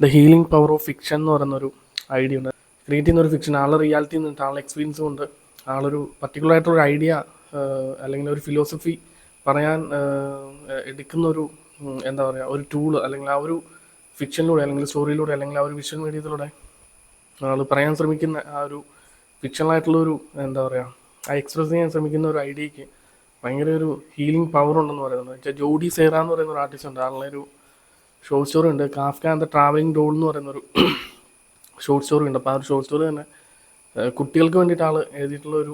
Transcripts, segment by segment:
The healing power of fiction എന്ന് പറയുന്നൊരു idea ഉണ്ട്. ക്രിയേറ്റ് ചെയ്യുന്ന ഒരു ഫിക്ഷൻ ആളുടെ റിയാലിറ്റി നിന്നിട്ട് ആളുടെ എക്സ്പീരിയൻസ് കൊണ്ട് ആളൊരു പർട്ടിക്കുലർ ആയിട്ടുള്ളൊരു ഐഡിയ അല്ലെങ്കിൽ ഒരു ഫിലോസഫി പറയാൻ എടുക്കുന്നൊരു എന്താ പറയുക ഒരു ടൂള് അല്ലെങ്കിൽ ആ ഒരു ഫിക്ഷനിലൂടെ അല്ലെങ്കിൽ സ്റ്റോറിയിലൂടെ അല്ലെങ്കിൽ ആ ഒരു വിഷ്വൽ മീഡിയത്തിലൂടെ ആൾ പറയാൻ ശ്രമിക്കുന്ന ആ ഒരു ഫിക്ഷണലായിട്ടുള്ളൊരു എന്താ പറയുക ആ എക്സ്പ്രസ് ചെയ്യാൻ ശ്രമിക്കുന്ന ഒരു ഐഡിയക്ക് ഭയങ്കര ഒരു ഹീലിംഗ് പവർ ഉണ്ടെന്ന് പറയുന്നത്. വെച്ചാൽ ജോഡി സേറ എന്ന് പറയുന്ന ഒരു ആർട്ടിസ്റ്റ് ഉണ്ട്. ആളുടെ ഒരു ഷോർട്ട് സ്റ്റോറി ഉണ്ട്, Kafka and the travelling doll എന്ന് പറയുന്നൊരു ഷോർട്ട് സ്റ്റോറി ഉണ്ട്. അപ്പോൾ ആ ഒരു ഷോർട്ട് സ്റ്റോറി തന്നെ കുട്ടികൾക്ക് വേണ്ടിയിട്ട് ആൾ എഴുതിയിട്ടുള്ള ഒരു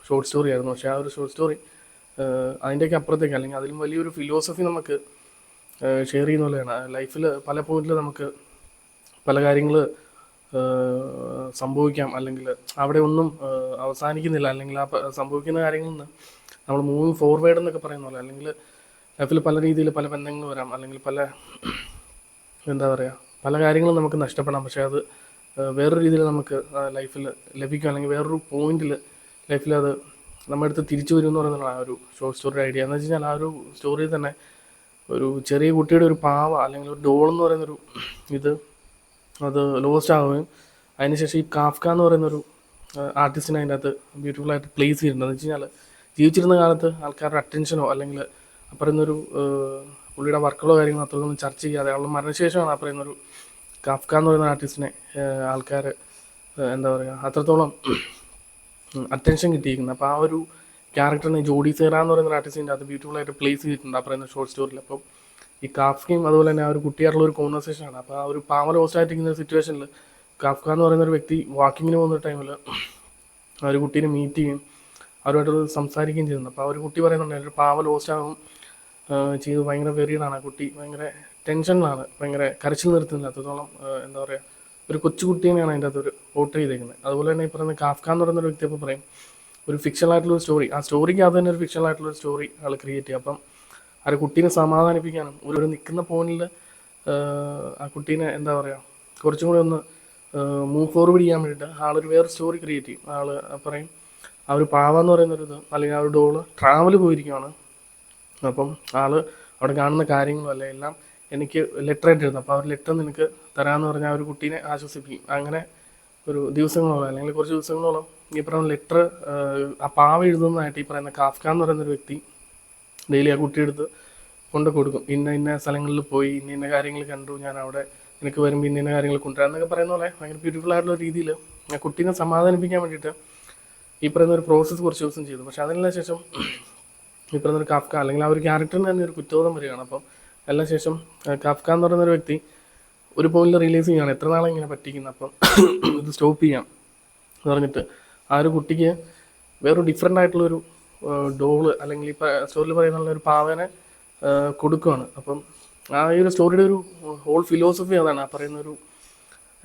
ഷോർട്ട് സ്റ്റോറി ആയിരുന്നു. പക്ഷേ ആ ഒരു ഷോർട്ട് സ്റ്റോറി അതിൻ്റെയൊക്കെ അപ്പുറത്തേക്ക് അല്ലെങ്കിൽ അതിലും വലിയൊരു ഫിലോസഫി നമുക്ക് ഷെയർ ചെയ്യുന്ന പോലെയാണ്. ലൈഫിൽ പല പോയിന്റിൽ നമുക്ക് പല കാര്യങ്ങൾ സംഭവിക്കാം, അല്ലെങ്കിൽ അവിടെ ഒന്നും അവസാനിക്കുന്നില്ല, അല്ലെങ്കിൽ ആ സംഭവിക്കുന്ന കാര്യങ്ങളിൽ നിന്ന് നമ്മൾ മൂവിങ് ഫോർവേഡ് എന്നൊക്കെ പറയുന്ന പോലെ, അല്ലെങ്കിൽ ലൈഫിൽ പല രീതിയിൽ പല ബന്ധങ്ങൾ വരാം, അല്ലെങ്കിൽ പല എന്താ പറയുക പല കാര്യങ്ങളും നമുക്ക് നഷ്ടപ്പെടാം. പക്ഷേ അത് വേറൊരു രീതിയിൽ നമുക്ക് ലൈഫിൽ ലഭിക്കും, അല്ലെങ്കിൽ വേറൊരു പോയിന്റിൽ ലൈഫിൽ അത് നമ്മുടെ അടുത്ത് തിരിച്ചു വരും എന്ന് പറയുന്നതാണ് ആ ഒരു ഷോർട്ട് സ്റ്റോറിയുടെ ഐഡിയ. എന്ന് വെച്ച് കഴിഞ്ഞാൽ ആ ഒരു സ്റ്റോറിയിൽ തന്നെ ഒരു ചെറിയ കുട്ടിയുടെ ഒരു പാവ അല്ലെങ്കിൽ ഒരു ഡോൾ എന്ന് പറയുന്നൊരു ഇത് അത് ലോസ്റ്റ് ആവുകയും അതിനുശേഷം ഈ കാഫ്ക എന്ന് പറയുന്നൊരു ആർട്ടിസ്റ്റിനെ അതിൻ്റെ അകത്ത് ബ്യൂട്ടിഫുള്ളായിട്ട് പ്ലേസ് ചെയ്തിട്ടുണ്ട്. എന്ന് വെച്ച് കഴിഞ്ഞാൽ ജീവിച്ചിരുന്ന കാലത്ത് ആൾക്കാരുടെ അറ്റൻഷനോ അല്ലെങ്കിൽ പറയുന്നൊരു പുള്ളിയുടെ വർക്കുകളോ കാര്യങ്ങളോ അത്രയൊന്നും ചർച്ച ചെയ്യാതെ ആളുടെ മരണശേഷമാണ് ആ പറയുന്നൊരു കാഫ്ക എന്ന് പറയുന്ന ആർട്ടിസ്റ്റിനെ ആൾക്കാർ എന്താ പറയുക അത്രത്തോളം അറ്റൻഷൻ കിട്ടിയിരിക്കുന്നത്. അപ്പോൾ ആ ഒരു ക്യാരക്ടറിനെ ജോഡി സേറ എന്ന് പറയുന്ന ആർട്ടിസ്റ്റിൻ്റെ അത് ബ്യൂട്ടിഫുള്ളായിട്ട് പ്ലേസ് ചെയ്തിട്ടുണ്ട് ആ പറയുന്ന ഷോർട്ട് സ്റ്റോറിയിൽ. അപ്പം ഈ കാഫ്കയും അതുപോലെ തന്നെ ആ ഒരു കുട്ടിയായിട്ടുള്ള ഒരു കോൺവെർസേഷനാണ്. അപ്പോൾ ആ ഒരു പാവ ലോസ്റ്റായിട്ടിരിക്കുന്ന സിറ്റുവേഷനിൽ കാഫ്ക എന്ന് പറയുന്ന ഒരു വ്യക്തി വാക്കിങ്ങിന് പോകുന്ന ടൈമിൽ ആ ഒരു കുട്ടീനെ മീറ്റ് ചെയ്യും, അവരുമായിട്ട് സംസാരിക്കുകയും ചെയ്യുന്നു. അപ്പോൾ ആ ഒരു കുട്ടി പറയുന്നുണ്ട് ഒരു പാവ ലോസ്റ്റാകും ചെയ്ത് ഭയങ്കര വെറിയടാണ് ആ കുട്ടി, ഭയങ്കര ടെൻഷനിലാണ്, ഭയങ്കര കരച്ചിൽ നിർത്തുന്നില്ല. അത്രത്തോളം എന്താ പറയുക ഒരു കൊച്ചുകുട്ടീനെയാണ് അതിൻ്റെ അകത്ത് ഒരു പോർട്രേ ചെയ്തേക്കുന്നത്. അതുപോലെ തന്നെ ഈ പറയുന്ന കാഫ്ക എന്ന് പറയുന്ന ഒരു വ്യക്തി അപ്പോൾ പറയും ഒരു ഫിക്ഷണലായിട്ടുള്ളൊരു സ്റ്റോറി, ആ സ്റ്റോറിക്ക് അത് തന്നെ ഒരു ഫിക്ഷണലായിട്ടുള്ളൊരു സ്റ്റോറി ആൾ ക്രിയേറ്റ് ചെയ്യും. അപ്പം ആ ഒരു കുട്ടീനെ സമാധാനിപ്പിക്കാനും ഒരു നിൽക്കുന്ന പോയിന്റിൽ ആ കുട്ടീനെ എന്താ പറയുക കുറച്ചും കൂടി ഒന്ന് മൂവ് ഫോർവേഡ് ചെയ്യാൻ വേണ്ടിയിട്ട് ആളൊരു വേറെ സ്റ്റോറി ക്രിയേറ്റ് ചെയ്യും. ആൾ പറയും ആ ഒരു പാവ എന്ന് പറയുന്നൊരു ഇത് അല്ലെങ്കിൽ ആ ഒരു ഡോള് ട്രാവൽ പോയിരിക്കുകയാണ്. അപ്പം ആൾ അവിടെ കാണുന്ന കാര്യങ്ങളും അല്ലെ എല്ലാം എനിക്ക് ലെറ്റർ ആയിട്ട് എഴുതുന്നു. അപ്പോൾ ആ ഒരു ലെറ്റർ നിനക്ക് തരാമെന്ന് പറഞ്ഞാൽ ആ ഒരു കുട്ടീനെ ആശ്വസിപ്പിക്കും. അങ്ങനെ ഒരു ദിവസങ്ങളോളം അല്ലെങ്കിൽ കുറച്ച് ദിവസങ്ങളോളം ഈ പറയുന്ന ലെറ്റർ ആ പാവ എഴുതുന്നതായിട്ട് ഈ പറയുന്ന കാഫ്ക എന്ന് പറയുന്നൊരു വ്യക്തി ഡെയിലി ആ കുട്ടിയെടുത്ത് കൊണ്ട് കൊടുക്കും. ഇന്ന ഇന്ന സ്ഥലങ്ങളിൽ പോയി ഇന്ന ഇന്ന കാര്യങ്ങൾ കണ്ടു, ഞാൻ അവിടെ എനിക്ക് വരുമ്പോൾ ഇന്ന ഇന്ന കാര്യങ്ങൾ കൊണ്ടുവരാം എന്നൊക്കെ പറയുന്ന പോലെ ഭയങ്കര ബ്യൂട്ടിഫുൾ ആയിട്ടുള്ള രീതിയിൽ ആ കുട്ടീനെ സമാധാനിപ്പിക്കാൻ വേണ്ടിയിട്ട് ഈ പറയുന്ന ഒരു പ്രോസസ്സ് കുറച്ച് ദിവസം ചെയ്തു. പക്ഷെ അതിനെല്ലാം ശേഷം ഈ പറയുന്നൊരു കാഫ്ക അല്ലെങ്കിൽ ആ ഒരു ക്യാരക്ടറിന് തന്നെ ഒരു കുറ്റബോധം വരികയാണ്. അപ്പം എല്ലാം ശേഷം കാഫ്ക എന്ന് പറയുന്നൊരു വ്യക്തി ഒരു പോയിന്റിൽ റിയലൈസ് ചെയ്യുകയാണ് എത്ര നാളെ ഇങ്ങനെ പറ്റിക്കുന്നത്, അപ്പം ഇത് സ്റ്റോപ്പ് ചെയ്യാം എന്ന് പറഞ്ഞിട്ട് ആ ഒരു കുട്ടിക്ക് വേറൊരു ഡിഫറെൻ്റ് ആയിട്ടുള്ളൊരു ഡോള് അല്ലെങ്കിൽ ഇപ്പോൾ സ്റ്റോറിയിൽ പറയുന്നുള്ള ഒരു പാവനെ കൊടുക്കുകയാണ്. അപ്പം ആ ഒരു സ്റ്റോറിയുടെ ഒരു ഹോൾ ഫിലോസഫി അതാണ്. ആ പറയുന്നൊരു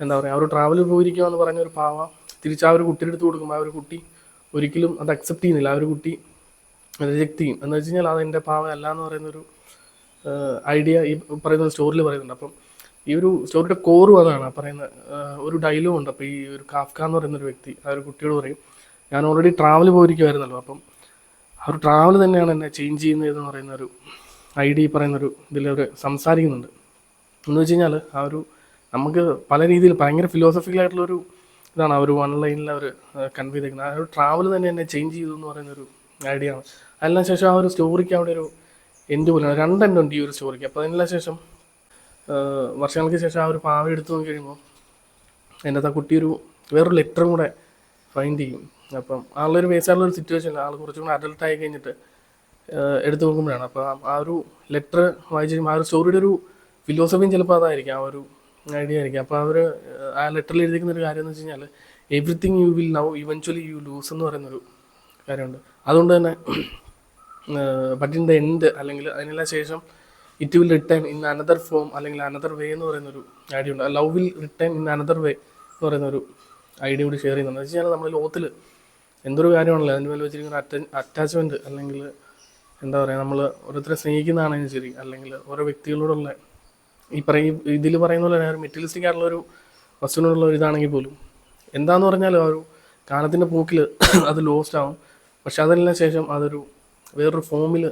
എന്താ പറയുക ആ ഒരു ട്രാവൽ പോയിരിക്കുക എന്ന് പറഞ്ഞ ഒരു പാവ തിരിച്ച് ആ ഒരു കുട്ടിയുടെ അടുത്ത് കൊടുക്കുമ്പോൾ ആ ഒരു കുട്ടി ഒരിക്കലും അത് അക്സെപ്റ്റ് ചെയ്യുന്നില്ല, ആ ഒരു കുട്ടി റിജക്റ്റ് ചെയ്യും. എന്ന് വെച്ച് കഴിഞ്ഞാൽ അത് എൻ്റെ പാവ അല്ല എന്ന് പറയുന്നൊരു ഐഡിയ ഈ പറയുന്ന സ്റ്റോറിയിൽ പറയുന്നുണ്ട്. അപ്പം ഈ ഒരു സ്റ്റോറിയുടെ കോറും അതാണ്. ആ പറയുന്ന ഒരു ഡയലോഗ് ഉണ്ട്. അപ്പോൾ ഈ ഒരു കാഫ്ക എന്ന് പറയുന്നൊരു വ്യക്തി ആ ഒരു കുട്ടിയോട് പറയും ഞാൻ ഓൾറെഡി ട്രാവൽ പോയിരിക്കുമായിരുന്നല്ലോ, അപ്പം ആ ഒരു ട്രാവൽ തന്നെയാണ് എന്നെ ചേഞ്ച് ചെയ്യുന്നതെന്ന് പറയുന്നൊരു ഐഡിയ ഈ പറയുന്നൊരു ഇതിലവർ സംസാരിക്കുന്നുണ്ട്. എന്ന് വെച്ച് കഴിഞ്ഞാൽ ആ ഒരു നമുക്ക് പല രീതിയിൽ ഭയങ്കര ഫിലോസഫിക്കലായിട്ടുള്ളൊരു ഇതാണ് ആ ഒരു വൺ ലൈനിൽ അവർ കൺവേ ചെയ്തേക്കുന്നത്. ആ ഒരു ട്രാവൽ തന്നെ എന്നെ ചേഞ്ച് ചെയ്തു എന്ന് പറയുന്നൊരു ഐഡിയ ആണ്. അതിന് ശേഷം ആ ഒരു സ്റ്റോറിക്ക് അവിടെ ഒരു എൻഡ് പോലെയാണ്, രണ്ട് എൻഡ് ഉണ്ട് ഈ ഒരു സ്റ്റോറിക്ക്. അപ്പോൾ അതിനെല്ലാം ശേഷം വർഷങ്ങൾക്ക് ശേഷം ആ ഒരു പാവ എടുത്തു നോക്കി കഴിയുമ്പോൾ അതിൻ്റെ അകത്ത് ആ കുട്ടി ഒരു വേറൊരു ലെറ്ററും കൂടെ ഫൈൻഡ് ചെയ്യും. അപ്പം ആളൊരു വേസായിട്ടുള്ളൊരു സിറ്റുവേഷനിൽ ആൾ കുറച്ചും കൂടെ അഡൽട്ടായി കഴിഞ്ഞിട്ട് എടുത്തു നോക്കുമ്പോഴാണ് അപ്പോൾ ആ ഒരു ലെറ്റർ വായിച്ച് കഴിയുമ്പോൾ ആ ഒരു സ്റ്റോറിയുടെ ഒരു ഫിലോസഫിയും ചിലപ്പോൾ അതായിരിക്കും, ആ ഒരു ഐഡിയ ആയിരിക്കും. അപ്പോൾ അവർ ആ ലെറ്ററിൽ എഴുതിക്കുന്ന ഒരു കാര്യം എന്ന് വെച്ച് കഴിഞ്ഞാൽ everything you will now eventually you lose എന്ന് പറയുന്നൊരു കാര്യമുണ്ട്. അതുകൊണ്ട് തന്നെ ബട്ട് ഇൻ ദ എൻഡ് അല്ലെങ്കിൽ അതിനെല്ലാം ശേഷം it will return in another form അല്ലെങ്കിൽ അനദർ വേ എന്ന് പറയുന്നൊരു ഐഡിയ ഉണ്ട്. Love will return in another വേ എന്ന് പറയുന്നൊരു ഐഡിയ കൂടി ഷെയർ ചെയ്യുന്നുണ്ട്. എന്ന് വെച്ച് കഴിഞ്ഞാൽ നമ്മൾ ലോകത്തിൽ എന്തൊരു കാര്യമാണല്ലോ അതിൻ്റെ മേലെ വെച്ചിരിക്കുന്ന അറ്റാച്ച്മെൻറ്റ് അല്ലെങ്കിൽ എന്താ പറയുക നമ്മൾ ഓരോരുത്തരെ സ്നേഹിക്കുന്നതാണെങ്കിൽ ശരി, അല്ലെങ്കിൽ ഓരോ വ്യക്തികളോടുള്ള ഈ ഇതിൽ പറയുന്ന പോലെ ഒരു മെറ്റീരിയലിസ്റ്റിക് ആയിട്ടുള്ളൊരു വസ്തുവിനോടുള്ള ഒരു ഇതാണെങ്കിൽ പോലും എന്താന്ന് പറഞ്ഞാലും ആ ഒരു കാലത്തിൻ്റെ പോക്കിൽ അത് ലോസ്റ്റ് ആവും. പക്ഷെ അതെല്ലാം ശേഷം അതൊരു വേറൊരു ഫോമിൽ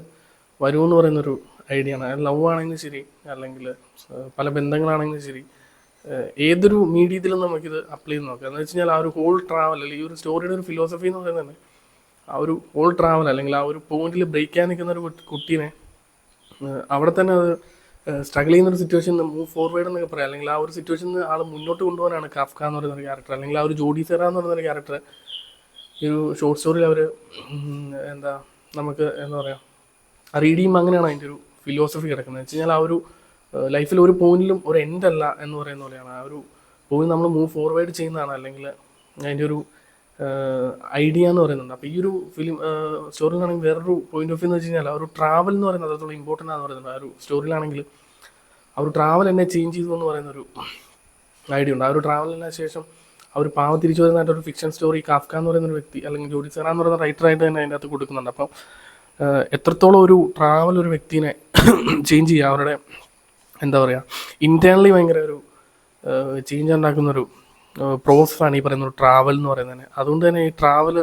വരുമെന്ന് പറയുന്നൊരു ഐഡിയ ആണ്. ലവ് ആണെങ്കിലും ശരി അല്ലെങ്കിൽ പല ബന്ധങ്ങളാണെങ്കിലും ശരി ഏതൊരു മീഡിയത്തിലും നമുക്കിത് അപ്ലൈ ചെയ്ത് നോക്കാം. എന്ന് വെച്ച് കഴിഞ്ഞാൽ ആ ഒരു ഹോൾ ട്രാവൽ, അല്ലെങ്കിൽ ഈ ഒരു സ്റ്റോറിയുടെ ഒരു ഫിലോസഫി എന്ന് പറയുന്നത് തന്നെ ആ ഒരു ഹോൾ ട്രാവൽ, അല്ലെങ്കിൽ ആ ഒരു പോയിന്റിൽ ബ്രേക്ക് ചെയ്യാൻ നിൽക്കുന്ന ഒരു കുട്ടീനെ അവിടെ തന്നെ അത് സ്ട്രഗിൾ ചെയ്യുന്ന ഒരു സിറ്റുവേഷൻ മൂവ് ഫോർവേഡ് എന്നൊക്കെ പറയാം. അല്ലെങ്കിൽ ആ ഒരു സിറ്റുവേഷനിൽ ആൾ മുന്നോട്ട് കൊണ്ടുപോകാനാണ് കാഫ്ക എന്ന് പറയുന്ന ഒരു ക്യാരക്ടർ, അല്ലെങ്കിൽ ആ ഒരു ജോഡി സെറ എന്ന് പറയുന്ന ഒരു ക്യാരക്ടർ ഈ ഒരു ഷോർട്ട് സ്റ്റോറിയിൽ അവർ എന്താ നമുക്ക് എന്താ പറയുക റീഡ് ചെയ്യുമ്പോൾ അങ്ങനെയാണ് അതിൻ്റെ ഒരു ഫിലോസഫി കിടക്കുന്നത്. വെച്ച് കഴിഞ്ഞാൽ ആ ഒരു ലൈഫിൽ ഒരു പോയിന്റിലും ഒരു എൻഡ് അല്ല എന്ന് പറയുന്ന പോലെയാണ്. ആ ഒരു പോയിന്റ് നമ്മൾ മൂവ് ഫോർവേഡ് ചെയ്യുന്നതാണ്, അല്ലെങ്കിൽ അതിൻ്റെ ഒരു ഐഡിയ എന്ന് പറയുന്നുണ്ട്. അപ്പോൾ ഈ ഒരു സ്റ്റോറിയിലാണെങ്കിൽ വേറൊരു പോയിന്റ് ഓഫ് വ്യൂ എന്ന് വെച്ച് കഴിഞ്ഞാൽ ആ ഒരു ട്രാവൽ എന്ന് പറയുന്നത് അത്രത്തോളം ഇമ്പോർട്ടൻ്റ് ആണെന്ന് പറയുന്നത്. ആ ഒരു സ്റ്റോറിയിലാണെങ്കിൽ ആ ഒരു ട്രാവൽ എന്നെ ചേഞ്ച് ചെയ്തു എന്ന് പറയുന്നൊരു ഐഡിയ ഉണ്ട്. ആ ഒരു ട്രാവലിന് ശേഷം ആ ഒരു പാവം തിരിച്ചു വരുന്നതായിട്ടൊരു ഫിക്ഷൻ സ്റ്റോറി കാഫ്ക എന്ന് പറയുന്നൊരു വ്യക്തി, അല്ലെങ്കിൽ ജോഡി സെറ എന്ന് പറയുന്ന റൈറ്ററായിട്ട് തന്നെ അതിൻ്റെ അകത്ത് കൊടുക്കുന്നുണ്ട്. അപ്പം എത്രത്തോളം ഒരു ട്രാവൽ ഒരു വ്യക്തിനെ ചേഞ്ച് ചെയ്യുക, അവരുടെ എന്താ പറയുക ഇൻറ്റേർണലി ഭയങ്കര ഒരു ചേഞ്ച് ഉണ്ടാക്കുന്നൊരു പ്രോസസ്സാണ് ഈ പറയുന്ന ഒരു ട്രാവൽ എന്ന് പറയുന്നത്. അതുകൊണ്ട് തന്നെ ഈ ട്രാവൽ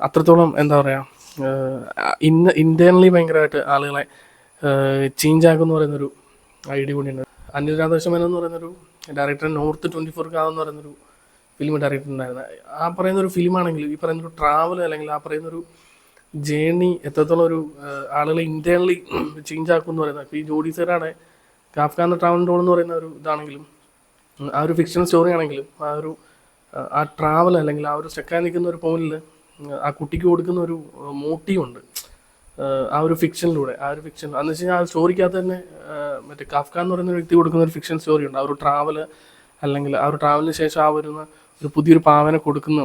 അത്രത്തോളം എന്താ പറയുക ഇൻറ്റേർണലി ഭയങ്കരമായിട്ട് ആളുകളെ ചേഞ്ച് ആക്കുമെന്ന് പറയുന്നൊരു ഐഡിയ കൂടിയുണ്ട്. അനിൽ രാധാകൃഷ്ണൻ എന്ന് പറയുന്നൊരു ഡയറക്ടർ നോർത്ത് 24 എന്ന് പറയുന്നൊരു ഫിലിം ഡയറക്ടർ ഉണ്ടായിരുന്നു. ആ പറയുന്നൊരു ഫിലിമാണെങ്കിൽ ഈ പറയുന്നൊരു ട്രാവൽ, അല്ലെങ്കിൽ ആ പറയുന്നൊരു ജേണി എത്രത്തോളം ഒരു ആളുകളെ ഇൻറ്റേർണലി ചേഞ്ച് ആക്കും എന്ന് പറയുന്നത്. ഇപ്പോൾ ഈ ജോഡി സെറയുടെ കാഫ്ക എന്ന ട്രാവൽ റോൾ എന്ന് പറയുന്ന ഒരു ഇതാണെങ്കിലും, ആ ഒരു ഫിക്ഷൻ സ്റ്റോറി ആണെങ്കിലും, ആ ട്രാവൽ, അല്ലെങ്കിൽ ആ ഒരു സ്റ്റക്കായി നിൽക്കുന്ന ഒരു പോയിന്റിൽ ആ കുട്ടിക്ക് കൊടുക്കുന്ന ഒരു മോട്ടീവുണ്ട് ആ ഒരു ഫിക്ഷനിലൂടെ. ആ ഒരു ഫിക്ഷൻ എന്ന് വെച്ച് കഴിഞ്ഞാൽ ആ സ്റ്റോറിക്കകത്ത് തന്നെ മറ്റേ കാഫ്ക എന്ന് പറയുന്ന ഒരു വ്യക്തി കൊടുക്കുന്ന ഒരു ഫിക്ഷൻ സ്റ്റോറി ഉണ്ട്. ആ ഒരു ട്രാവൽ, അല്ലെങ്കിൽ ആ ഒരു ട്രാവലിന് ശേഷം ആ വരുന്ന ഒരു പുതിയൊരു പാവനെ കൊടുക്കുന്ന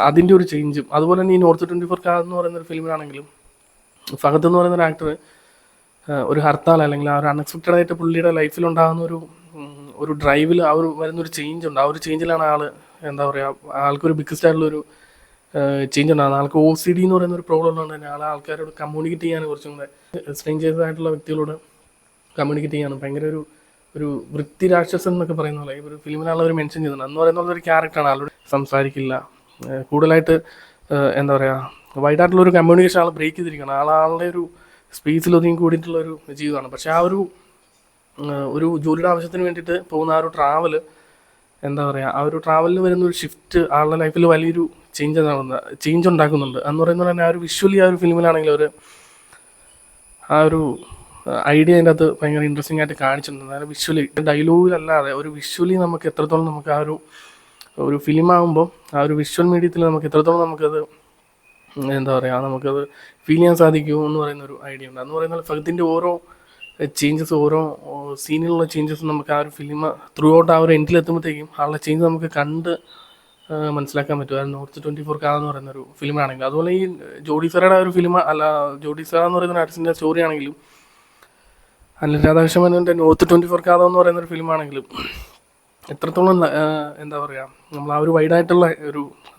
അതിൻ്റെ ഒരു ചേഞ്ചും. അതുപോലെ തന്നെ ഈ നോർത്ത് 24 എന്ന് പറയുന്ന ഒരു ഫിലിമിലാണെങ്കിലും ഫഹദ് എന്ന് പറയുന്ന ഒരു ആക്ടർ ഒരു ഹർത്താൽ, അല്ലെങ്കിൽ ആ ഒരു അൺഎക്സ്പെക്റ്റഡ് ആയിട്ട് പുള്ളിയുടെ ലൈഫിലുണ്ടാകുന്ന ഒരു ഡ്രൈവിൽ ആ ഒരു വരുന്നൊരു ചേഞ്ച് ഉണ്ട്. ആ ഒരു ചേഞ്ചിലാണ് ആൾ എന്താ പറയുക ആൾക്കൊരു ബിഗ്ഗസ്റ്റ് ആയിട്ടുള്ളൊരു ചേഞ്ച് ഉണ്ടാകുന്നത്. ആൾക്ക് OCD എന്ന് പറയുന്ന ഒരു പ്രോബ്ലം ഉള്ളതുകൊണ്ട് തന്നെ ആൾക്കാരോട് കമ്മ്യൂണിക്കേറ്റ് ചെയ്യാൻ കുറച്ചും കൂടെ സ്ട്രേഞ്ചേഴ്സ് ആയിട്ടുള്ള വ്യക്തികളോട് കമ്മ്യൂണിക്കേറ്റ് ചെയ്യാനും ഭയങ്കര ഒരു വൃത്തി രാക്ഷസൻ എന്നൊക്കെ പറയുന്ന പോലെ ഈ ഒരു ഫിലിമിലാണ് അവർ മെൻഷൻ ചെയ്യുന്നത്. എന്ന് പറയുന്ന ഒരു ക്യാരക്ടറാണ്. ആളോട് സംസാരിക്കില്ല, കൂടുതലായിട്ട് എന്താ പറയുക വൈഡായിട്ടുള്ളൊരു കമ്മ്യൂണിക്കേഷൻ ആൾ ബ്രേക്ക് ചെയ്തിരിക്കണം. ആളുടെ ഒരു സ്പേസിൽ ഒതുങ്ങി കൂടിയിട്ടുള്ളൊരു ജീവിതമാണ്. പക്ഷേ ആ ഒരു ജോലിയുടെ ആവശ്യത്തിന് വേണ്ടിയിട്ട് പോകുന്ന ആ ഒരു ട്രാവൽ എന്താ പറയുക ആ ഒരു ട്രാവലിൽ വരുന്ന ഒരു ഷിഫ്റ്റ് ആളുടെ ലൈഫിൽ വലിയൊരു ചേഞ്ച് ഉണ്ടാക്കുന്നുണ്ട് എന്ന് പറയുന്നത് തന്നെ. ആ ഒരു വിഷ്വലി ആ ഒരു ഫിലിമിലാണെങ്കിൽ ആ ഒരു ഐഡിയ അതിൻ്റെ അകത്ത് ഭയങ്കര ഇൻട്രസ്റ്റിംഗ് ആയിട്ട് കാണിച്ചിട്ടുണ്ട്. അതായത് വിഷ്വലി ഡയലോഗിലല്ലാതെ ഒരു വിഷ്വലി നമുക്ക് എത്രത്തോളം നമുക്ക് ആ ഒരു ഫിലിമാകുമ്പോൾ ആ ഒരു വിഷ്വൽ മീഡിയത്തിൽ നമുക്ക് എത്രത്തോളം നമുക്കത് എന്താ പറയുക നമുക്കത് ഫീൽ ചെയ്യാൻ സാധിക്കുമോ എന്ന് പറയുന്നൊരു ഐഡിയ ഉണ്ട്. എന്ന് പറയുന്നത് ഫഹദിൻ്റെ ഓരോ ചേഞ്ചസ്, ഓരോ സീനിലുള്ള ചേഞ്ചസ് നമുക്ക് ആ ഒരു ഫിലിം ത്രൂ ഔട്ട് ആ ഒരു എൻഡിലെത്തുമ്പോഴത്തേക്കും ആളുടെ ചേഞ്ച് നമുക്ക് കണ്ട് മനസ്സിലാക്കാൻ പറ്റും. അതായത് നോർത്ത് 24 എന്ന് പറയുന്നൊരു ഫിലിമാണെങ്കിൽ, അതുപോലെ ഈ ജോഡി സെറയുടെ ഒരു ഫിലിം അല്ല, ജോഡി സെറ എന്ന് പറയുന്ന ആർട്ടിസ്റ്റിൻ്റെ സ്റ്റോറി ആണെങ്കിലും, അനിൽ രാധാകൃഷ്ണൻ മേനോൻ്റെ നോർത്ത് 24 എന്ന് പറയുന്നൊരു ഫിലിമാണെങ്കിലും എത്രത്തോളം എന്താ പറയുക നമ്മൾ ആ ഒരു വൈഡായിട്ടുള്ള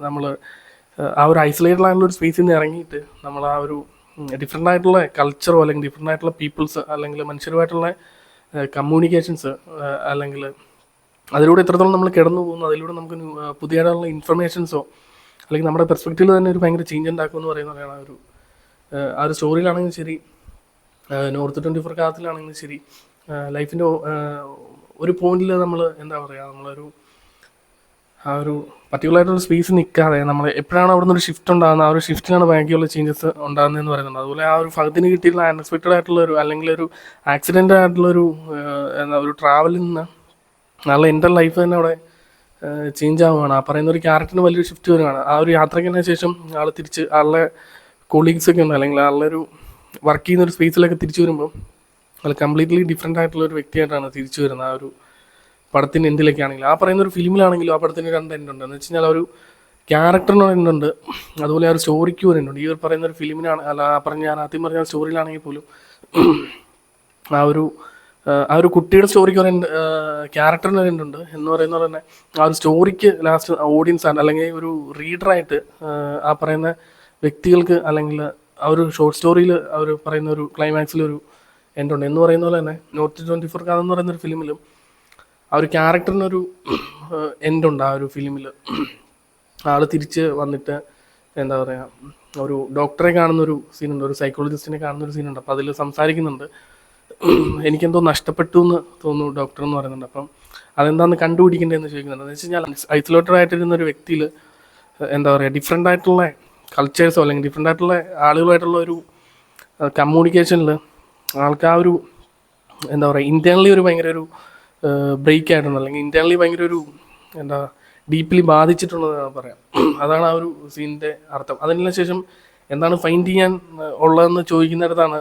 നമ്മൾ ആ ഒരു ഐസൊലേറ്റഡ് ആയിട്ടുള്ള ഒരു സ്പേസിൽ നിന്ന് ഇറങ്ങിയിട്ട് നമ്മൾ ആ ഒരു ഡിഫറെൻ്റ് ആയിട്ടുള്ള കൾച്ചറോ, അല്ലെങ്കിൽ ഡിഫറെൻ്റ് ആയിട്ടുള്ള പീപ്പിൾസ്, അല്ലെങ്കിൽ മനുഷ്യരുമായിട്ടുള്ള കമ്മ്യൂണിക്കേഷൻസ്, അല്ലെങ്കിൽ അതിലൂടെ എത്രത്തോളം നമ്മൾ കിടന്നു പോകുന്നു, അതിലൂടെ നമുക്ക് പുതിയതായിട്ടുള്ള ഇൻഫർമേഷൻസോ, അല്ലെങ്കിൽ നമ്മുടെ പെർസ്പെക്റ്റീവിൽ തന്നെ ഒരു ഭയങ്കര ചേഞ്ച് ഉണ്ടാക്കുമെന്ന് പറയുന്നതാണ് ആ ഒരു സ്റ്റോറിയിലാണെങ്കിലും ശരി, നോർത്ത് 24 ശരി, ലൈഫിൻ്റെ ഒരു പോയിന്റിൽ നമ്മൾ എന്താ പറയുക ആ ഒരു പർട്ടിക്കുലർ ആയിട്ടുള്ള സ്പേസ് നിൽക്കാതെ നമ്മൾ എപ്പോഴാണ് അവിടെ നിന്ന് ഒരു ഷിഫ്റ്റ് ഉണ്ടാകുന്നത്, ആ ഒരു ഷിഫ്റ്റിലാണ് ബാക്കിയുള്ള ചേഞ്ചസ് ഉണ്ടാകുന്നതെന്ന് പറയുന്നുണ്ട്. അതുപോലെ ആ ഒരു ഫഹദിന് കിട്ടിയിട്ടുള്ള അൺഎക്സ്പെക്റ്റഡ് ആയിട്ടുള്ള അല്ലെങ്കിൽ ഒരു ആക്സിഡൻ്റ് ആയിട്ടുള്ള ഒരു ട്രാവലിൽ നിന്ന് നാളെ എൻ്റെ ലൈഫ് തന്നെ അവിടെ ചേഞ്ച് ആവുകയാണ്. ആ പറയുന്ന ഒരു ക്യാരക്ടറിന് വലിയൊരു ഷിഫ്റ്റ് വരുവാണ്. ആ ഒരു യാത്രയ്ക്ക് ശേഷം ആൾ തിരിച്ച് ആളുടെ കൊളീഗ്സൊക്കെ ഉണ്ട്, അല്ലെങ്കിൽ ആളുടെ വർക്ക് ചെയ്യുന്ന ഒരു സ്പേസിലൊക്കെ തിരിച്ചു വരുമ്പോൾ ആൾ കംപ്ലീറ്റ്ലി ഡിഫറെൻ്റ് ആയിട്ടുള്ള ഒരു വ്യക്തിയായിട്ടാണ് തിരിച്ചു വരുന്നത്. ആ ഒരു പടത്തിൻ്റെ എൻഡിലൊക്കെ ആണെങ്കിലും, ആ പറയുന്ന ഒരു ഫിലിമിലാണെങ്കിലും ആ പടത്തിന് 2 എൻഡുണ്ട്. എന്ന് വെച്ച് കഴിഞ്ഞാൽ ഒരു ക്യാരക്ടറിന് എൻഡുണ്ട്, അതുപോലെ ആ ഒരു സ്റ്റോറിക്ക് ഒരു എൻഡുണ്ട്. ഈ ഒരു പറയുന്ന ഒരു ഫിലിമിനാണ് ഞാൻ ആദ്യം പറഞ്ഞ സ്റ്റോറിയിലാണെങ്കിൽ പോലും ആ ഒരു കുട്ടിയുടെ സ്റ്റോറിക്ക് ഒരു ക്യാരക്ടറിന് ഒരു എൻഡുണ്ട് എന്ന് പറയുന്നത് തന്നെ. ആ ഒരു സ്റ്റോറിക്ക് ലാസ്റ്റ് ഓഡിയൻസ് ആണ്, അല്ലെങ്കിൽ ഒരു റീഡറായിട്ട് ആ പറയുന്ന വ്യക്തികൾക്ക്, അല്ലെങ്കിൽ ആ ഒരു ഷോർട്ട് സ്റ്റോറിയിൽ അവർ പറയുന്ന ഒരു ക്ലൈമാക്സിലൊരു എൻഡുണ്ട്. എന്ന് പറയുന്ന പോലെ തന്നെ നോർത്ത് 24 എന്ന് പറയുന്നൊരു ഫിലിമിലും ആ ഒരു ക്യാരക്ടറിനൊരു എൻഡുണ്ട്. ആ ഒരു ഫിലിമിൽ ആൾ തിരിച്ച് വന്നിട്ട് എന്താ പറയുക ഒരു ഡോക്ടറെ കാണുന്നൊരു സീനുണ്ട്, ഒരു സൈക്കോളജിസ്റ്റിനെ കാണുന്നൊരു സീനുണ്ട്. അപ്പോൾ അതിൽ സംസാരിക്കുന്നുണ്ട് എനിക്കെന്തോ നഷ്ടപ്പെട്ടു എന്ന് തോന്നുന്നു ഡോക്ടർ എന്ന് പറയുന്നുണ്ട്. അപ്പം അതെന്താണെന്ന് കണ്ടുപിടിക്കേണ്ടതെന്ന് ചോദിക്കുന്നുണ്ട്. എന്ന് വെച്ച് കഴിഞ്ഞാൽ ഐസൊലേറ്റഡ് ആയിട്ടിരുന്ന ഒരു വ്യക്തിയിൽ എന്താ പറയുക, ഡിഫറെൻ്റ് ആയിട്ടുള്ള കൾച്ചേഴ്സോ അല്ലെങ്കിൽ ഡിഫറെൻ്റ് ആയിട്ടുള്ള ആളുകളായിട്ടുള്ള ഒരു കമ്മ്യൂണിക്കേഷനിൽ ആൾക്ക് ആ ഒരു എന്താ പറയുക, ഇൻറ്റേർണലി ഒരു ഭയങ്കര ഒരു ബ്രേക്ക് ആയിട്ടുണ്ട്, അല്ലെങ്കിൽ ഇൻറ്റേർണലി ഭയങ്കര ഒരു എന്താ ഡീപ്ലി ബാധിച്ചിട്ടുള്ളതെന്ന് പറയാം. അതാണ് ആ ഒരു സീനിൻ്റെ അർത്ഥം. അതിന് ശേഷം എന്താണ് ഫൈൻഡ് ചെയ്യാൻ ഉള്ളതെന്ന് ചോദിക്കുന്നിടത്താണ്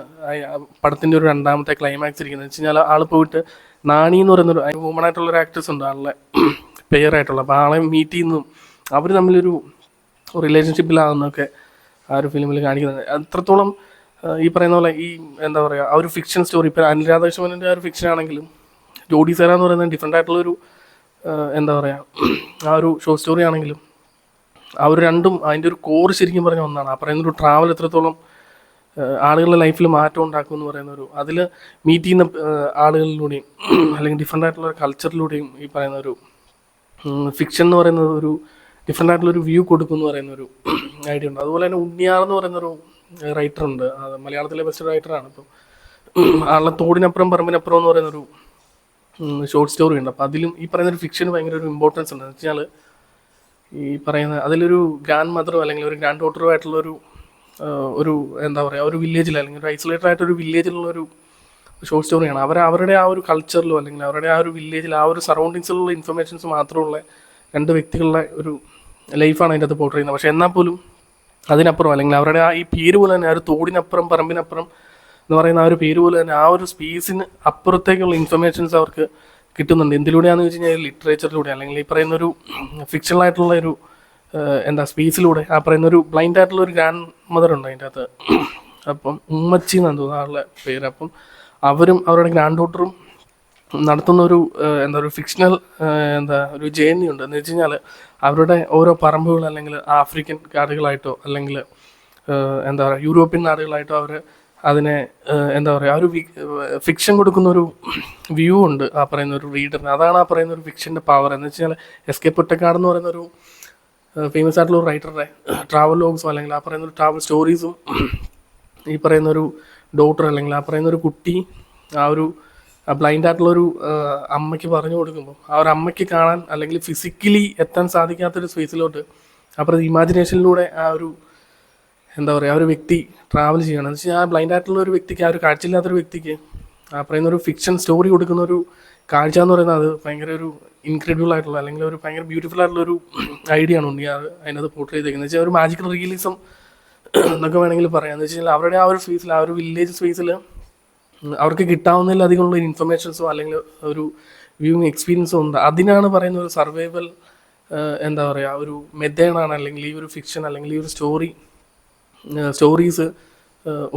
പടത്തിൻ്റെ ഒരു രണ്ടാമത്തെ ക്ലൈമാക്സ് ഇരിക്കുന്നത്. വെച്ച് കഴിഞ്ഞാൽ ആൾ പോയിട്ട് നാണി എന്ന് പറയുന്നൊരു വുമൺ ആയിട്ടുള്ളൊരു ആക്ട്രസ് ഉണ്ട്, ആളുടെ പെയറായിട്ടുള്ള. അപ്പോൾ ആളെ മീറ്റ് ചെയ്യുന്നതും അവർ തമ്മിലൊരു റിലേഷൻഷിപ്പിലാകുന്നതൊക്കെ ആ ഒരു ഫിലിമിൽ കാണിക്കുന്നത്. അത്രത്തോളം ഈ പറയുന്ന പോലെ ഈ എന്താ പറയുക, ആ ഒരു ഫിക്ഷൻ സ്റ്റോറി, ഇപ്പോൾ അനിൽ രാധാകൃഷ്ണൻ്റെ ആ ഒരു ഫിക്ഷൻ ആണെങ്കിലും ജോഡി സേറ എന്ന് പറയുന്നത് ഡിഫറെൻ്റ് ആയിട്ടുള്ളൊരു എന്താ പറയുക, ആ ഒരു ഷോർട്ട് സ്റ്റോറി ആണെങ്കിലും അവർ രണ്ടും അതിൻ്റെ ഒരു കോർ ശരിക്കും പറഞ്ഞ ഒന്നാണ്. ആ പറയുന്നൊരു ട്രാവൽ എത്രത്തോളം ആളുകളുടെ ലൈഫിൽ മാറ്റം ഉണ്ടാക്കും എന്ന് പറയുന്നൊരു, അതിൽ മീറ്റ് ചെയ്യുന്ന ആളുകളിലൂടെയും അല്ലെങ്കിൽ ഡിഫറെൻ്റ് ആയിട്ടുള്ള കൾച്ചറിലൂടെയും ഈ പറയുന്ന ഒരു ഫിക്ഷൻ എന്ന് പറയുന്നത് ഒരു ഡിഫറെൻ്റ് ആയിട്ടുള്ളൊരു വ്യൂ കൊടുക്കും എന്ന് പറയുന്നൊരു ഐഡിയ ഉണ്ട്. അതുപോലെ തന്നെ ഉണ്ണിയാർ എന്ന് പറയുന്നൊരു റൈറ്റർ ഉണ്ട്, അത് മലയാളത്തിലെ ബെസ്റ്റ് റൈറ്ററാണ്. ഇപ്പം ആളുടെ തോടിനപ്പുറം പറമ്പിനപ്പുറം എന്ന് പറയുന്നൊരു ഷോർട്ട് സ്റ്റോറി ഉണ്ട്. അപ്പോൾ അതിലും ഈ പറയുന്നൊരു ഫിക്ഷന് ഭയങ്കര ഒരു ഇമ്പോർട്ടൻസ് ഉണ്ട്. എന്ന് വെച്ചാൽ ഈ പറയുന്ന അതിലൊരു ഗ്രാൻഡ് മദറോ അല്ലെങ്കിൽ ഒരു ഗ്രാൻഡ് ഡോട്ടറോ ആയിട്ടുള്ളൊരു ഒരു എന്താ പറയുക, ഒരു വില്ലേജിൽ അല്ലെങ്കിൽ ഒരു ഐസൊലേറ്റഡ് ആയിട്ടൊരു വില്ലേജിലുള്ളൊരു ഷോർട്ട് സ്റ്റോറിയാണ്. അവരുടെ ആ ഒരു കൾച്ചറിലോ അല്ലെങ്കിൽ അവരുടെ ആ ഒരു വില്ലേജിൽ ആ ഒരു സറൗണ്ടിങ്സിലുള്ള ഇൻഫർമേഷൻസ് മാത്രമുള്ള രണ്ട് വ്യക്തികളുടെ ഒരു ലൈഫാണ് അതിൻ്റെ അകത്ത് പോർട്രേ ചെയ്യുന്നത്. പക്ഷേ എന്നാൽ പോലും അതിനപ്പുറം അല്ലെങ്കിൽ അവരുടെ ആ ഈ പേര് പോലെ തന്നെ ആ ഒരു തോടിനപ്പുറം പറമ്പിനപ്പുറം എന്ന് പറയുന്ന ആ ഒരു പേര് പോലെ തന്നെ ആ ഒരു സ്പേസിന് അപ്പുറത്തേക്കുള്ള ഇൻഫർമേഷൻസ് അവർക്ക് കിട്ടുന്നുണ്ട്. എന്തിലൂടെയാണെന്ന് വെച്ച് കഴിഞ്ഞാൽ ലിറ്ററേച്ചറിലൂടെ അല്ലെങ്കിൽ ഈ പറയുന്നൊരു ഫിക്ഷണലായിട്ടുള്ള ഒരു എന്താ സ്പേസിലൂടെ. ആ പറയുന്നൊരു ബ്ലൈൻഡ് ആയിട്ടുള്ള ഒരു ഗ്രാൻഡ് മദർ ഉണ്ട് അതിൻ്റെ അകത്ത്, അപ്പം ഉമ്മച്ചി എന്നാണ് തോന്നുന്നത് ആളുടെ പേര്. അപ്പം അവരും അവരുടെ ഗ്രാൻഡ് ഡോട്ടറും നടത്തുന്ന ഒരു എന്താ ഒരു ഫിക്ഷണൽ എന്താ ഒരു ജേർണി ഉണ്ട്. എന്ന് വെച്ച് കഴിഞ്ഞാൽ അവരുടെ ഓരോ പറമ്പുകൾ അല്ലെങ്കിൽ ആഫ്രിക്കൻ നാടുകളായിട്ടോ അല്ലെങ്കിൽ എന്താ പറയുക യൂറോപ്യൻ നാടുകളായിട്ടോ അവർ അതിനെ എന്താ പറയുക, ആ ഒരു ഫിക്ഷൻ കൊടുക്കുന്ന ഒരു വ്യൂ ഉണ്ട് ആ പറയുന്ന ഒരു റീഡറിന്. അതാണ് ആ പറയുന്ന ഒരു ഫിക്ഷൻ്റെ പവർ. എന്ന് വെച്ച് കഴിഞ്ഞാൽ എസ് കെ പൊറ്റക്കാട് എന്ന് പറയുന്ന ഒരു ഫേമസ് ആയിട്ടുള്ള ഒരു റൈറ്ററുടെ ട്രാവൽ ലോഗ്സും അല്ലെങ്കിൽ ആ പറയുന്ന ഒരു ട്രാവൽ സ്റ്റോറീസും ഈ പറയുന്ന ഒരു ഡോട്ടർ അല്ലെങ്കിൽ ആ പറയുന്ന ഒരു കുട്ടി ആ ഒരു ബ്ലൈൻഡ് ആയിട്ടുള്ളൊരു അമ്മയ്ക്ക് പറഞ്ഞു കൊടുക്കുമ്പോൾ ആ ഒരു അമ്മയ്ക്ക് കാണാൻ അല്ലെങ്കിൽ ഫിസിക്കലി എത്താൻ സാധിക്കാത്തൊരു സ്പേസിലോട്ട് അപ്പുറം ഇമാജിനേഷനിലൂടെ ആ ഒരു എന്താ പറയുക, ആ ഒരു വ്യക്തി ട്രാവൽ ചെയ്യണം. എന്ന് വെച്ചാൽ ആ ബ്ലൈൻഡ് ആയിട്ടുള്ള ഒരു വ്യക്തിക്ക്, ആ ഒരു കാഴ്ചയില്ലാത്തൊരു വ്യക്തിക്ക് ആ പറയുന്ന ഒരു ഫിക്ഷൻ സ്റ്റോറി കൊടുക്കുന്ന ഒരു കാഴ്ച എന്ന് പറയുന്നത് അത് ഭയങ്കര ഒരു ഇൻക്രെഡിബിൾ ആയിട്ടുള്ള അല്ലെങ്കിൽ ഒരു ഭയങ്കര ബ്യൂട്ടിഫുൾ ആയിട്ടുള്ളൊരു ഐഡിയ ആണ് ഉണ്ണി അതിനകത്ത് പോർട്രേ ചെയ്തേക്കുന്നത്. എന്ന് വെച്ചാൽ ഒരു മാജിക്കൽ റിയലിസം എന്നൊക്കെ വേണമെങ്കിൽ പറയാം. എന്ന് വെച്ച് കഴിഞ്ഞാൽ അവരുടെ ആ ഒരു സ്പേസിൽ, ആ ഒരു വില്ലേജ് സ്പേസിൽ അവർക്ക് കിട്ടാവുന്നതിലധികമുള്ള ഇൻഫർമേഷൻസോ അല്ലെങ്കിൽ ഒരു വ്യൂയിങ് എക്സ്പീരിയൻസോ ഉണ്ട്. അതിനാണ് പറയുന്ന ഒരു സർവൈവൽ എന്താ പറയുക, ഒരു മെത്തേഡാണ് അല്ലെങ്കിൽ ഈ ഒരു ഫിക്ഷൻ അല്ലെങ്കിൽ ഈ ഒരു സ്റ്റോറീസ്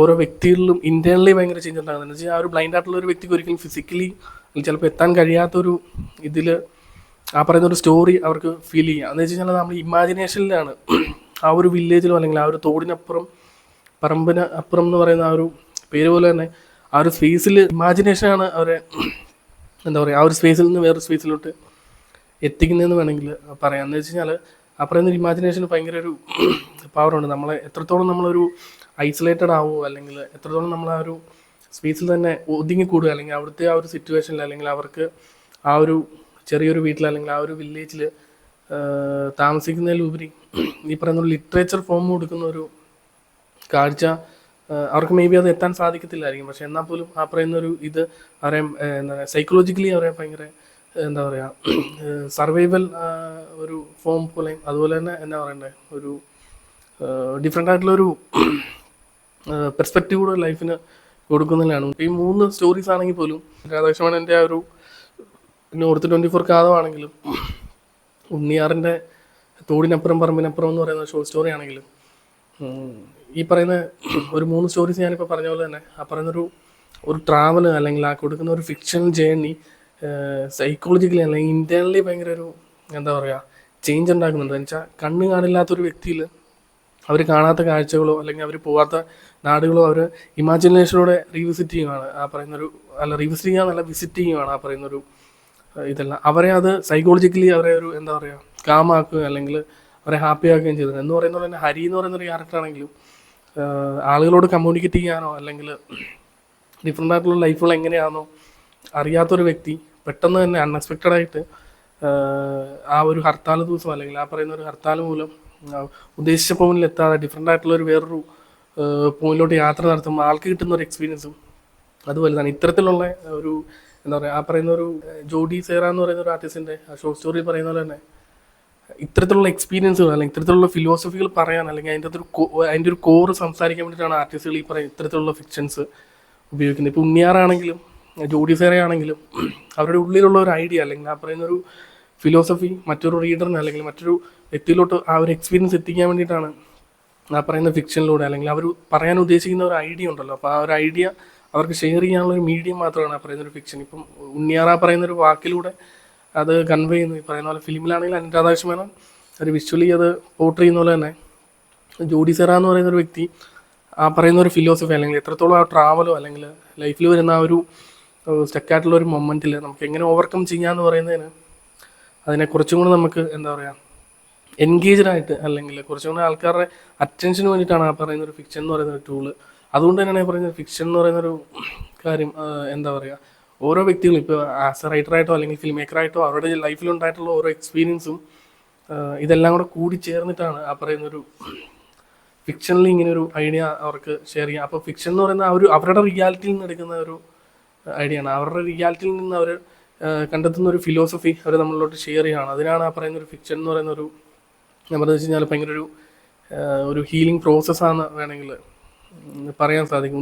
ഓരോ വ്യക്തികളിലും ഇൻറ്റേർണലി ഭയങ്കര ചേഞ്ച് ഉണ്ടാകുന്നത്. എന്ന് വെച്ചാൽ ആ ഒരു ബ്ലൈൻഡ് ആയിട്ടുള്ള ഒരു വ്യക്തിക്ക് ഒരിക്കലും ഫിസിക്കലി ചിലപ്പോൾ എത്താൻ കഴിയാത്തൊരു ഇതിൽ ആ പറയുന്ന ഒരു സ്റ്റോറി അവർക്ക് ഫീൽ ചെയ്യാം. എന്ന് വെച്ച് കഴിഞ്ഞാൽ നമ്മൾ ഇമാജിനേഷനിലാണ് ആ ഒരു വില്ലേജിലോ അല്ലെങ്കിൽ ആ ഒരു തോടിനപ്പുറം പറമ്പിന് അപ്പുറം എന്ന് പറയുന്ന ആ ഒരു പേര് പോലെ തന്നെ ആ ഒരു സ്പേസിൽ ഇമാജിനേഷനാണ് അവരെ എന്താ പറയുക, ആ ഒരു സ്പേസിൽ നിന്ന് വേറൊരു സ്പേസിലോട്ട് എത്തിക്കുന്നതെന്ന് വേണമെങ്കിൽ പറയാം. എന്ന് വെച്ച് കഴിഞ്ഞാൽ ആ പറയുന്ന ഇമാജിനേഷന് ഭയങ്കര ഒരു പവറുണ്ട്. നമ്മളെ എത്രത്തോളം നമ്മളൊരു ഐസൊലേറ്റഡ് ആവുമോ അല്ലെങ്കിൽ എത്രത്തോളം നമ്മൾ ആ ഒരു സ്പേസിൽ തന്നെ ഒതുങ്ങിക്കൂടുക അല്ലെങ്കിൽ അവിടുത്തെ ആ ഒരു സിറ്റുവേഷനിൽ അല്ലെങ്കിൽ അവർക്ക് ആ ഒരു ചെറിയൊരു വീട്ടിൽ അല്ലെങ്കിൽ ആ ഒരു വില്ലേജിൽ താമസിക്കുന്നതിലുപരി ഈ പറയുന്ന ഒരു ലിറ്ററേച്ചർ ഫോം കൊടുക്കുന്ന ഒരു കാഴ്ച അവർക്ക് മേ ബി അത് എത്താൻ സാധിക്കത്തില്ലായിരിക്കും. പക്ഷെ എന്നാൽ പോലും ആ പറയുന്നൊരു ഇത് അവരെ എന്താ പറയുക സൈക്കോളജിക്കലി അവരെ ഭയങ്കര എന്താ പറയുക സർവൈവൽ ഒരു ഫോം പോലെയും അതുപോലെ തന്നെ എന്താ പറയണ്ടേ ഒരു ഡിഫറെൻ്റ് ആയിട്ടുള്ളൊരു പെർസ്പെക്റ്റീവ് കൂടെ ലൈഫിന് കൊടുക്കുന്നതിലാണ്. ഈ 3 സ്റ്റോറീസ് ആണെങ്കിൽ പോലും രാധാകൃഷ്ണൻ്റെ ആ ഒരു നോർത്ത് 24 കാതമാണെങ്കിലും ഉണ്ണിയാറിൻ്റെ തോടിനപ്പുറം പറമ്പിനപ്പുറം എന്ന് പറയുന്ന ഷോർട്ട് സ്റ്റോറി ആണെങ്കിലും ഈ പറയുന്ന ഒരു 3 സ്റ്റോറീസ് ഞാനിപ്പോൾ പറഞ്ഞ പോലെ തന്നെ ആ പറയുന്നൊരു ട്രാവൽ അല്ലെങ്കിൽ ആ കൊടുക്കുന്ന ഒരു ഫിക്ഷണൽ ജേർണി സൈക്കോളജിക്കലി അല്ലെങ്കിൽ ഇൻറ്റേർണലി ഭയങ്കര ഒരു എന്താ പറയുക ചേഞ്ച് ഉണ്ടാക്കുന്നുണ്ട്. എന്ന് വെച്ചാൽ കണ്ണ് കാണില്ലാത്തൊരു വ്യക്തിയിൽ അവർ കാണാത്ത കാഴ്ചകളോ അല്ലെങ്കിൽ അവർ പോകാത്ത നാടുകളോ അവർ ഇമാജിനേഷനോടെ റീവിസിറ്റ് ചെയ്യുകയാണ് ആ പറയുന്നൊരു റീവിസിറ്റ് ചെയ്യുക എന്നല്ല വിസിറ്റ് ചെയ്യുകയാണ് ആ പറയുന്നൊരു ഇതെല്ലാം. അവരെ അത് സൈക്കോളജിക്കലി അവരെ ഒരു എന്താ പറയുക കാമാക്കുക അല്ലെങ്കിൽ അവരെ ഹാപ്പി ആക്കുകയും ചെയ്തത്. എന്ന് പറയുന്നത് തന്നെ ഹരി എന്ന് പറയുന്നൊരു ക്യാരക്ടർ ആണെങ്കിലും ആളുകളോട് കമ്മ്യൂണിക്കേറ്റ് ചെയ്യാനോ അല്ലെങ്കിൽ ഡിഫറെൻ്റ് ആയിട്ടുള്ള ലൈഫുകൾ എങ്ങനെയാണെന്നോ അറിയാത്തൊരു വ്യക്തി പെട്ടെന്ന് തന്നെ അൺഎക്സ്പെക്റ്റഡ് ആയിട്ട് ആ ഒരു ഹർത്താൽ ദിവസം അല്ലെങ്കിൽ ആ പറയുന്ന ഒരു ഹർത്താൽ മൂലം ഉദ്ദേശിച്ച പോയിന്റിൽ എത്താതെ ഡിഫറെൻ്റ് ആയിട്ടുള്ള ഒരു വേറൊരു പോയിന്റിലോട്ട് യാത്ര നടത്തുമ്പോൾ ആൾക്ക് കിട്ടുന്ന ഒരു എക്സ്പീരിയൻസും അത് വലുതാണ്. ഇത്തരത്തിലുള്ള ഒരു എന്താ പറയുക, ആ പറയുന്ന ഒരു ജോഡി സേറ എന്ന് പറയുന്ന ഒരു ആർട്ടിസ്റ്റിൻ്റെ ഷോർട്ട് സ്റ്റോറി പറയുന്ന പോലെ തന്നെ ഇത്തരത്തിലുള്ള എക്സ്പീരിയൻസുകൾ അല്ലെങ്കിൽ ഇത്തരത്തിലുള്ള ഫിലോസഫികൾ പറയാൻ അല്ലെങ്കിൽ അതിൻ്റെ ഒരു കോറ് സംസാരിക്കാൻ വേണ്ടിയിട്ടാണ് ആർട്ടിസ്റ്റുകൾ ഈ പറയുന്ന ഇത്തരത്തിലുള്ള ഫിക്ഷൻസ് ഉപയോഗിക്കുന്നത്. ഇപ്പോൾ ഉണ്ണിയാറാണെങ്കിലും ജോഡി സേറയാണെങ്കിലും അവരുടെ ഉള്ളിലുള്ള ഒരു ഐഡിയ അല്ലെങ്കിൽ ആ പറയുന്ന ഒരു ഫിലോസഫി മറ്റൊരു റീഡറിന് അല്ലെങ്കിൽ മറ്റൊരു വ്യക്തിയിലോട്ട് ആ ഒരു എക്സ്പീരിയൻസ് എത്തിക്കാൻ വേണ്ടിയിട്ടാണ് ആ പറയുന്ന ഫിക്ഷനിലൂടെ അല്ലെങ്കിൽ അവർ പറയാൻ ഉദ്ദേശിക്കുന്ന ഒരു ഐഡിയ ഉണ്ടല്ലോ, അപ്പോൾ ആ ഒരു ഐഡിയ അവർക്ക് ഷെയർ ചെയ്യാനുള്ള ഒരു മീഡിയം മാത്രമാണ് ആ പറയുന്ന ഒരു ഫിക്ഷൻ. ഇപ്പം ഉണ്ണിയാറ പറയുന്ന ഒരു വാക്കിലൂടെ അത് കൺവേ ചെയ്യുന്നു. ഈ പറയുന്ന പോലെ ഫിലിമിലാണെങ്കിൽ അനുരാധ രാധാകൃഷ്ണ മേനോൻ ഒരു വിഷ്വലി അത് പോർട്രേ ചെയ്യുന്ന പോലെ തന്നെ ജോഡി സെറ എന്ന് പറയുന്ന ഒരു വ്യക്തി ആ പറയുന്ന ഒരു ഫിലോസഫി അല്ലെങ്കിൽ എത്രത്തോളം ആ ട്രാവലോ അല്ലെങ്കിൽ ലൈഫിൽ വരുന്ന ആ ഒരു സ്റ്റക്കായിട്ടുള്ള ഒരു മൊമെൻറ്റിൽ നമുക്ക് എങ്ങനെ ഓവർകം ചെയ്യാമെന്ന് പറയുന്നതിന് അതിനെ കുറച്ചും കൂടെ നമുക്ക് എന്താ പറയുക എൻഗേജ്ഡ് ആയിട്ട് അല്ലെങ്കിൽ കുറച്ചും കൂടെ ആൾക്കാരുടെ അറ്റൻഷന് വേണ്ടിയിട്ടാണ് ആ പറയുന്ന ഒരു ഫിക്ഷൻ എന്ന് പറയുന്ന ഒരു ടൂള്. അതുകൊണ്ട് തന്നെയാണ് ഈ പറയുന്നത് ഫിക്ഷൻ എന്ന് പറയുന്നൊരു കാര്യം എന്താ പറയുക ഓരോ വ്യക്തികളും ഇപ്പോൾ ആസ് എ റൈറ്ററായിട്ടോ അല്ലെങ്കിൽ ഫിലിം മേക്കറായിട്ടോ അവരുടെ ലൈഫിലുണ്ടായിട്ടുള്ള ഓരോ എക്സ്പീരിയൻസും ഇതെല്ലാം കൂടെ കൂടി ചേർന്നിട്ടാണ് ആ പറയുന്നൊരു ഫിക്ഷനിൽ ഇങ്ങനെ ഒരു ഐഡിയ അവർക്ക് ഷെയർ ചെയ്യാം. അപ്പോൾ ഫിക്ഷൻ എന്ന് പറയുന്ന അവരുടെ റിയാലിറ്റിയിൽ നിന്ന് എടുക്കുന്ന ഒരു ഐഡിയ ആണ്. അവരുടെ റിയാലിറ്റിയിൽ നിന്ന് അവർ കണ്ടെത്തുന്ന ഒരു ഫിലോസഫി അവർ നമ്മളിലോട്ട് ഷെയർ ചെയ്യുകയാണ്. അതിനാണ് ആ പറയുന്ന ഒരു ഫിക്ഷൻ എന്ന് പറയുന്ന ഒരു ഞാൻ പറഞ്ഞു വെച്ച് കഴിഞ്ഞാൽ ഭയങ്കര ഒരു ഹീലിംഗ് പ്രോസസ്സാണെന്ന് വേണമെങ്കിൽ പറയാൻ സാധിക്കും.